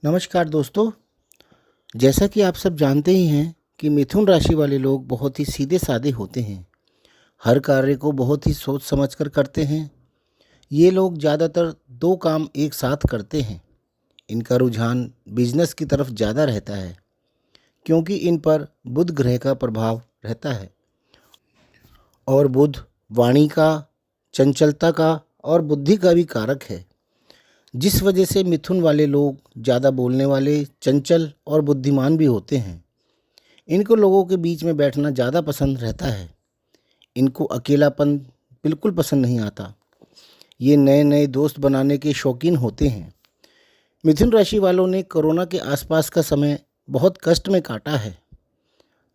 नमस्कार दोस्तों। जैसा कि आप सब जानते ही हैं कि मिथुन राशि वाले लोग बहुत ही सीधे साधे होते हैं। हर कार्य को बहुत ही सोच समझ कर करते हैं। ये लोग ज़्यादातर दो काम एक साथ करते हैं। इनका रुझान बिजनेस की तरफ ज़्यादा रहता है क्योंकि इन पर बुध ग्रह का प्रभाव रहता है और बुध वाणी का, चंचलता का और बुद्धि का भी कारक है। जिस वजह से मिथुन वाले लोग ज़्यादा बोलने वाले, चंचल और बुद्धिमान भी होते हैं। इनको लोगों के बीच में बैठना ज़्यादा पसंद रहता है। इनको अकेलापन बिल्कुल पसंद नहीं आता। ये नए नए दोस्त बनाने के शौकीन होते हैं। मिथुन राशि वालों ने कोरोना के आसपास का समय बहुत कष्ट में काटा है।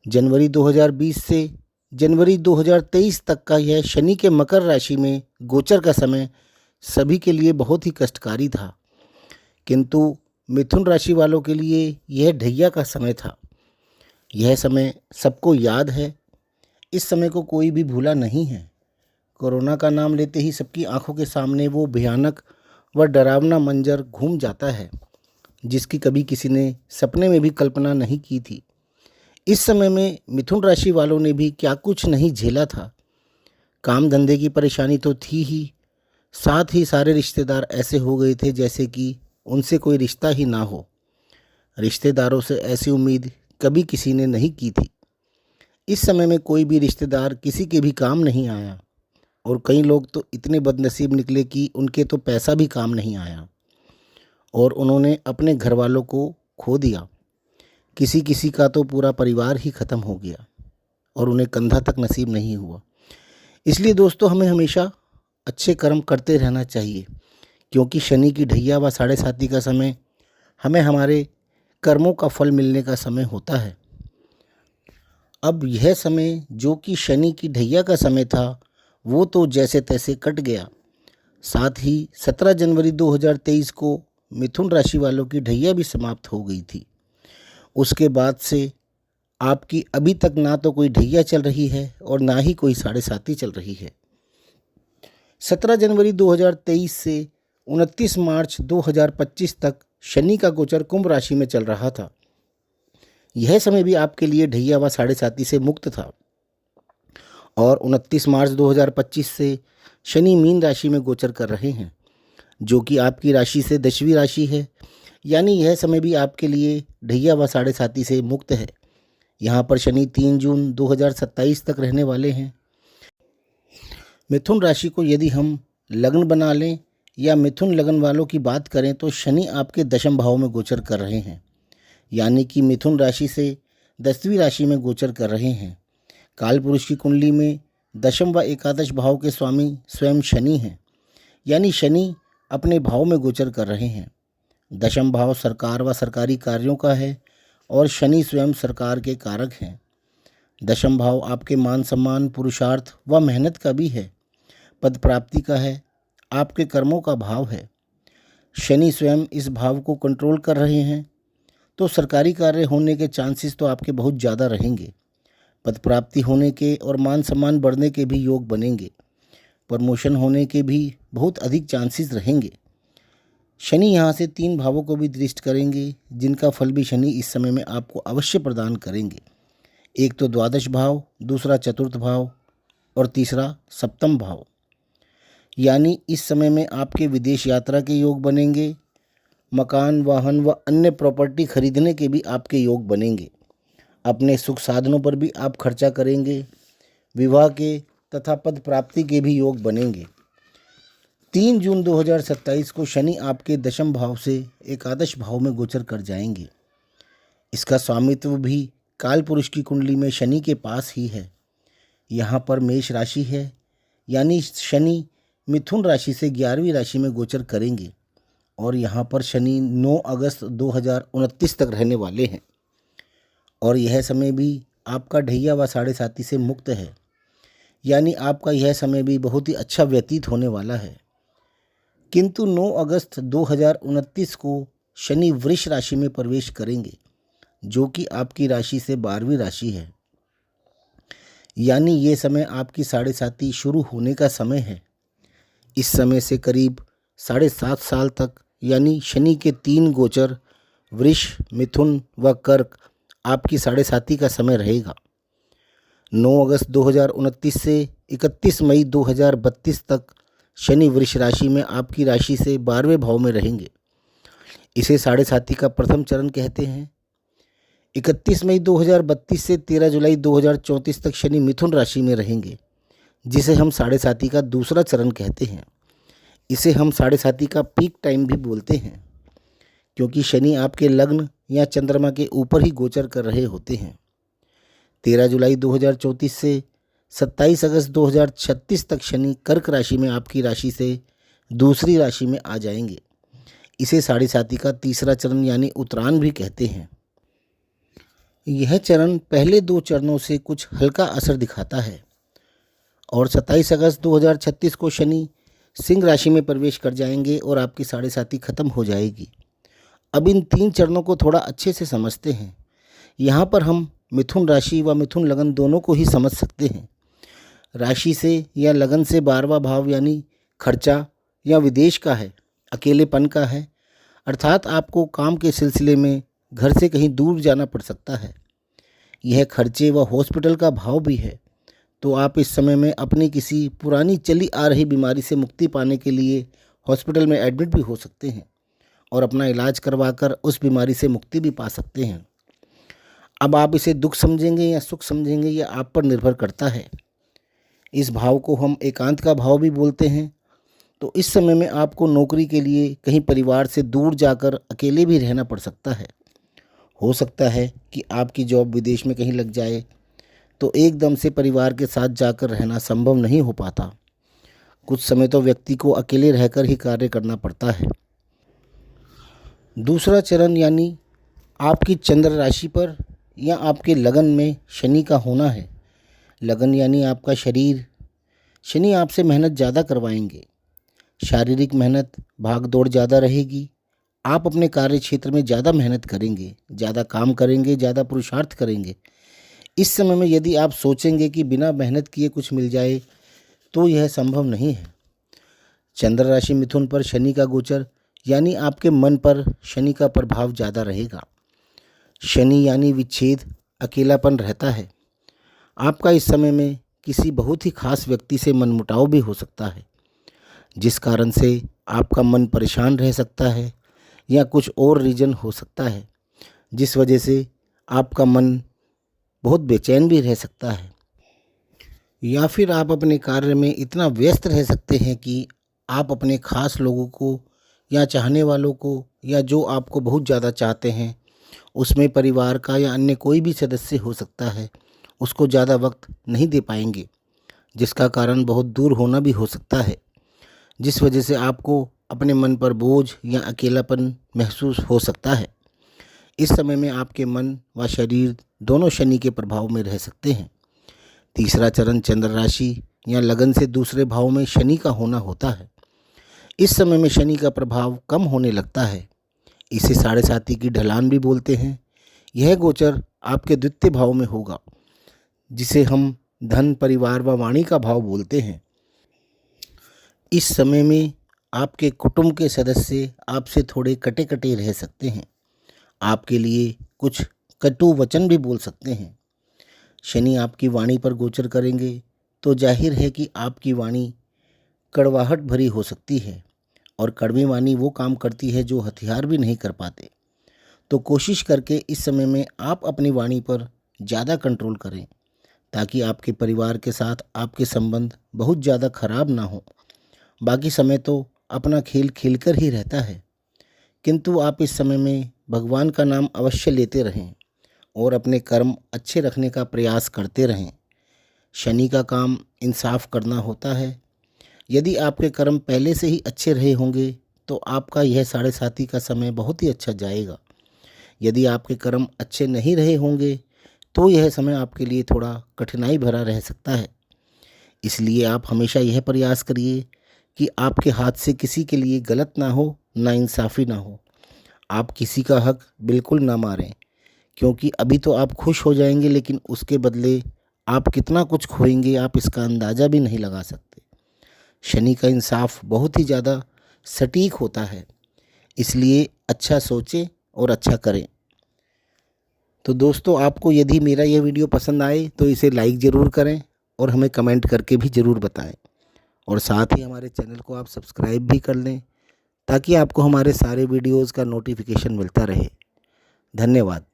जनवरी 2020 से जनवरी 2023 तक का यह शनि के मकर राशि में गोचर का समय सभी के लिए बहुत ही कष्टकारी था, किंतु मिथुन राशि वालों के लिए यह ढैया का समय था। यह समय सबको याद है। इस समय को कोई भी भूला नहीं है। कोरोना का नाम लेते ही सबकी आंखों के सामने वो भयानक व डरावना मंजर घूम जाता है जिसकी कभी किसी ने सपने में भी कल्पना नहीं की थी। इस समय में मिथुन राशि वालों ने भी क्या कुछ नहीं झेला था। काम धंधे की परेशानी तो थी ही, साथ ही सारे रिश्तेदार ऐसे हो गए थे जैसे कि उनसे कोई रिश्ता ही ना हो। रिश्तेदारों से ऐसी उम्मीद कभी किसी ने नहीं की थी। इस समय में कोई भी रिश्तेदार किसी के भी काम नहीं आया और कई लोग तो इतने बदनसीब निकले कि उनके तो पैसा भी काम नहीं आया और उन्होंने अपने घर वालों को खो दिया। किसी किसी का तो पूरा परिवार ही ख़त्म हो गया और उन्हें कंधा तक नसीब नहीं हुआ। इसलिए दोस्तों, हमें हमेशा अच्छे कर्म करते रहना चाहिए क्योंकि शनि की ढैया व साढ़े साती का समय हमें हमारे कर्मों का फल मिलने का समय होता है। अब यह समय जो कि शनि की ढैया का समय था वो तो जैसे तैसे कट गया। साथ ही 17 जनवरी 2023 को मिथुन राशि वालों की ढैया भी समाप्त हो गई थी। उसके बाद से आपकी अभी तक ना तो कोई ढैया चल रही है और ना ही कोई साढ़े साती चल रही है। 17 जनवरी 2023 से 29 मार्च 2025 तक शनि का गोचर कुंभ राशि में चल रहा था। यह समय भी आपके लिए ढैया व साढ़े साती से मुक्त था और 29 मार्च 2025 से शनि मीन राशि में गोचर कर रहे हैं जो कि आपकी राशि से 10वीं राशि है। यानी यह समय भी आपके लिए ढैया व साढ़े साती से मुक्त है। यहाँ पर शनि 3 जून 2027 तक रहने वाले हैं। मिथुन राशि को यदि हम लग्न बना लें या मिथुन लग्न वालों की बात करें तो शनि आपके दशम भाव में गोचर कर रहे हैं। यानी कि मिथुन राशि से 10वीं राशि में गोचर कर रहे हैं। काल पुरुष की कुंडली में दशम व एकादश भाव के स्वामी स्वयं शनि हैं। यानी शनि अपने भाव में गोचर कर रहे हैं। दशम भाव सरकार व सरकारी कार्यों का है और शनि स्वयं सरकार के कारक हैं। दशम भाव आपके मान सम्मान, पुरुषार्थ व मेहनत का भी है, पद प्राप्ति का है, आपके कर्मों का भाव है। शनि स्वयं इस भाव को कंट्रोल कर रहे हैं तो सरकारी कार्य होने के चांसेस तो आपके बहुत ज़्यादा रहेंगे। पद प्राप्ति होने के और मान सम्मान बढ़ने के भी योग बनेंगे। प्रमोशन होने के भी बहुत अधिक चांसेस रहेंगे। शनि यहाँ से 3 भावों को भी दृष्ट करेंगे जिनका फल भी शनि इस समय में आपको अवश्य प्रदान करेंगे। एक तो द्वादश भाव, दूसरा चतुर्थ भाव और तीसरा सप्तम भाव। यानी इस समय में आपके विदेश यात्रा के योग बनेंगे। मकान, वाहन व अन्य प्रॉपर्टी खरीदने के भी आपके योग बनेंगे। अपने सुख साधनों पर भी आप खर्चा करेंगे। विवाह के तथा पद प्राप्ति के भी योग बनेंगे। 3 जून 2027 को शनि आपके दशम भाव से एकादश भाव में गोचर कर जाएंगे। इसका स्वामित्व भी काल पुरुष की कुंडली में शनि के पास ही है। यहाँ पर मेष राशि है। यानी शनि मिथुन राशि से 11वीं राशि में गोचर करेंगे और यहाँ पर शनि 9 अगस्त 2029 तक रहने वाले हैं और यह समय भी आपका ढैया व साढ़े साती से मुक्त है। यानी आपका यह समय भी बहुत ही अच्छा व्यतीत होने वाला है। किंतु 9 अगस्त 2029 को शनि वृष राशि में प्रवेश करेंगे जो कि आपकी राशि से 12वीं राशि है। यानी ये समय आपकी साढ़े साती शुरू होने का समय है। इस समय से करीब 7.5 साल तक यानी शनि के 3 गोचर वृष, मिथुन व कर्क आपकी साढ़े साती का समय रहेगा। 9 अगस्त 2029 से 31 मई 2032 तक शनि वृष राशि में आपकी राशि से 12वें भाव में रहेंगे। इसे साढ़े साती का प्रथम चरण कहते हैं। 31 मई 2032 से 13 जुलाई 2034 तक शनि मिथुन राशि में रहेंगे, जिसे हम साढ़े साती का दूसरा चरण कहते हैं। इसे हम साढ़े साती का पीक टाइम भी बोलते हैं, क्योंकि शनि आपके लग्न या चंद्रमा के ऊपर ही गोचर कर रहे होते हैं। 13 जुलाई 2034 से 27 अगस्त 2036 तक शनि कर्क राशि में आपकी राशि से दूसरी राशि में आ जाएंगे। इसे साढ़े साती का तीसरा चरण यानी उत्तरायण भी कहते हैं। यह चरण पहले 2 चरणों से कुछ हल्का असर दिखाता है और 27 अगस्त 2036 को शनि सिंह राशि में प्रवेश कर जाएंगे और आपकी साढ़े साती खत्म हो जाएगी। अब इन 3 चरणों को थोड़ा अच्छे से समझते हैं। यहाँ पर हम मिथुन राशि व मिथुन लगन दोनों को ही समझ सकते हैं। राशि से या लगन से 12वां भाव यानी खर्चा या विदेश का है, अकेलेपन का है, अर्थात आपको काम के सिलसिले में घर से कहीं दूर जाना पड़ सकता है। यह खर्चे व हॉस्पिटल का भाव भी है, तो आप इस समय में अपनी किसी पुरानी चली आ रही बीमारी से मुक्ति पाने के लिए हॉस्पिटल में एडमिट भी हो सकते हैं और अपना इलाज करवाकर उस बीमारी से मुक्ति भी पा सकते हैं। अब आप इसे दुख समझेंगे या सुख समझेंगे, यह आप पर निर्भर करता है। इस भाव को हम एकांत का भाव भी बोलते हैं। तो इस समय में आपको नौकरी के लिए कहीं परिवार से दूर जाकर अकेले भी रहना पड़ सकता है। हो सकता है कि आपकी जॉब विदेश में कहीं लग जाए, तो एकदम से परिवार के साथ जाकर रहना संभव नहीं हो पाता। कुछ समय तो व्यक्ति को अकेले रहकर ही कार्य करना पड़ता है। दूसरा चरण यानी आपकी चंद्र राशि पर या आपके लगन में शनि का होना है। लगन यानी आपका शरीर। शनि आपसे मेहनत ज़्यादा करवाएंगे। शारीरिक मेहनत, भाग दौड़ ज़्यादा रहेगी। आप अपने कार्य क्षेत्र में ज़्यादा मेहनत करेंगे, ज़्यादा काम करेंगे, ज़्यादा पुरुषार्थ करेंगे। इस समय में यदि आप सोचेंगे कि बिना मेहनत किए कुछ मिल जाए, तो यह संभव नहीं है। चंद्र राशि मिथुन पर शनि का गोचर यानी आपके मन पर शनि का प्रभाव ज़्यादा रहेगा। शनि यानी विच्छेद, अकेलापन रहता है। आपका इस समय में किसी बहुत ही खास व्यक्ति से मनमुटाव भी हो सकता है, जिस कारण से आपका मन परेशान रह सकता है, या कुछ और रीज़न हो सकता है जिस वजह से आपका मन बहुत बेचैन भी रह सकता है। या फिर आप अपने कार्य में इतना व्यस्त रह सकते हैं कि आप अपने खास लोगों को या चाहने वालों को या जो आपको बहुत ज़्यादा चाहते हैं, उसमें परिवार का या अन्य कोई भी सदस्य हो सकता है, उसको ज़्यादा वक्त नहीं दे पाएंगे, जिसका कारण बहुत दूर होना भी हो सकता है, जिस वजह से आपको अपने मन पर बोझ या अकेलापन महसूस हो सकता है। इस समय में आपके मन व शरीर दोनों शनि के प्रभाव में रह सकते हैं। तीसरा चरण चंद्र राशि या लगन से दूसरे भाव में शनि का होना होता है। इस समय में शनि का प्रभाव कम होने लगता है। इसे साढ़े साती की ढलान भी बोलते हैं। यह गोचर आपके द्वितीय भाव में होगा, जिसे हम धन, परिवार व वाणी का भाव बोलते हैं। इस समय में आपके कुटुंब के सदस्य आपसे थोड़े कटे कटे रह सकते हैं। आपके लिए कुछ कटु वचन भी बोल सकते हैं। शनि आपकी वाणी पर गोचर करेंगे तो जाहिर है कि आपकी वाणी कड़वाहट भरी हो सकती है, और कड़वी वाणी वो काम करती है जो हथियार भी नहीं कर पाते। तो कोशिश करके इस समय में आप अपनी वाणी पर ज़्यादा कंट्रोल करें, ताकि आपके परिवार के साथ आपके संबंध बहुत ज़्यादा खराब ना हो। बाकी समय तो अपना खेल खेलकर ही रहता है, किंतु आप इस समय में भगवान का नाम अवश्य लेते रहें और अपने कर्म अच्छे रखने का प्रयास करते रहें। शनि का काम इंसाफ करना होता है। यदि आपके कर्म पहले से ही अच्छे रहे होंगे तो आपका यह साढ़े साती का समय बहुत ही अच्छा जाएगा। यदि आपके कर्म अच्छे नहीं रहे होंगे तो यह समय आपके लिए थोड़ा कठिनाई भरा रह सकता है। इसलिए आप हमेशा यह प्रयास करिए कि आपके हाथ से किसी के लिए गलत ना हो, नाइंसाफ़ी ना हो। आप किसी का हक बिल्कुल ना मारें, क्योंकि अभी तो आप खुश हो जाएंगे, लेकिन उसके बदले आप कितना कुछ खोएंगे आप इसका अंदाज़ा भी नहीं लगा सकते। शनि का इंसाफ बहुत ही ज़्यादा सटीक होता है, इसलिए अच्छा सोचें और अच्छा करें। तो दोस्तों, आपको यदि मेरा यह वीडियो पसंद आए तो इसे लाइक ज़रूर करें और हमें कमेंट करके भी ज़रूर बताएं। और साथ ही हमारे चैनल को आप सब्सक्राइब भी कर लें ताकि आपको हमारे सारे वीडियोज़ का नोटिफिकेशन मिलता रहे। धन्यवाद।